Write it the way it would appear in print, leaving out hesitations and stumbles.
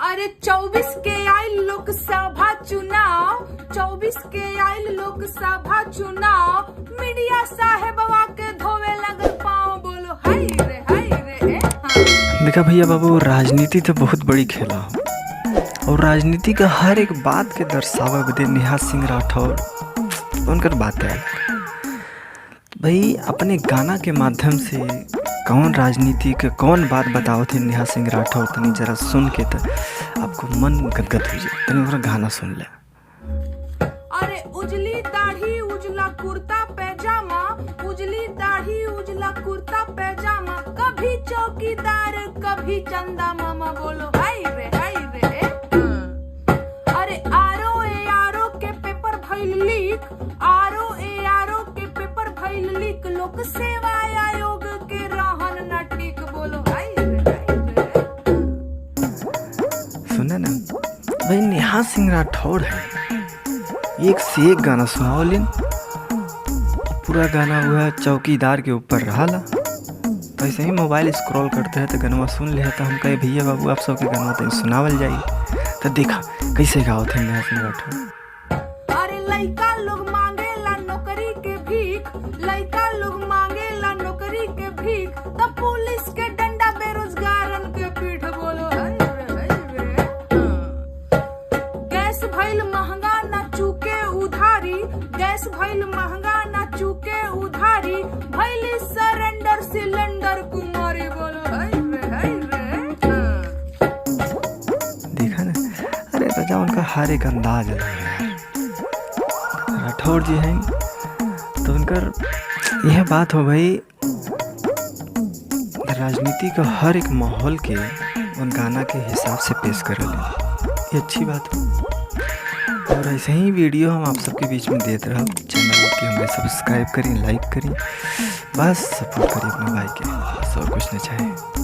अरे 24 के आइल लोकसभा चुनाव, 24 के आइल लोकसभा चुनाव, मीडिया साहेबवा के धोवे लगल पाँव। बोलो हाय रे हाँ। देखा भैया बाबू, राजनीति तो बहुत बड़ी खेला और राजनीति का हर एक बात के दर्शावे बदे नेहा सिंह राठौर उनकर बात है भाई अपने गाना के माध्यम से कौन राजनीति के कौन बात बताओ थे नेहा सिंह राठौर। तनी जरा सुन के तो आपको मन गदगद हो जाए। तनी ओकरा गाना सुन ले। अरे उजली दाढ़ी उजला कुर्ता पैजामा, उजली दाढ़ी उजला कुर्ता पैजामा, कभी चौकीदार कभी चंदा मामा। बोलो हाय रे अरे आरो के पेपर भइल लीक, आरो के पेपर भइल लीक, लोक सेवा आयोग के रहन न ठीक। बोलो हाय रे सुना ना भाई, नेहा सिंह राठौर है, एक से एक गाना सुनाओ लेन। पूरा गाना हुआ चौकीदार के ऊपर रहा। तो ऐसे ही मोबाइल स्क्रॉल करते हैं तो गाना सुन ले। तो हम कहे भैया बाबू आप सबके गाना तो सुनावल जाई। तो देखा कैसे गाओ थे नेहा सिंह राठौर। अरे लइका लोग मांगेला नौकरी के भीख, लइका लोग मांगेला नौकरी के भीख, तो पुलिस के डंडा बेरोजगारन के पीठ। बोलो हाय रे गैस भइल महंगा ना चूके उधारी, गैस भइल महंगा ना चूके उधारी, भइली सरेंडर सिलेंडर कुमारी। बोलो हाय रे देखा ना, अरे रजा उनका हर एक अंदाज अलग है। राठौर जी हैं तो उनकर यह बात हो भाई, राजनीति का हर एक माहौल के उन गाना के हिसाब से पेश कर ले। ये अच्छी बात है। और ऐसे ही वीडियो हम आप सबके बीच में देते रहो। चैनल के हमें सब्सक्राइब करें, लाइक करें, बस सपोर्ट करिए अपने भाई के, बस और कुछ नहीं चाहिए।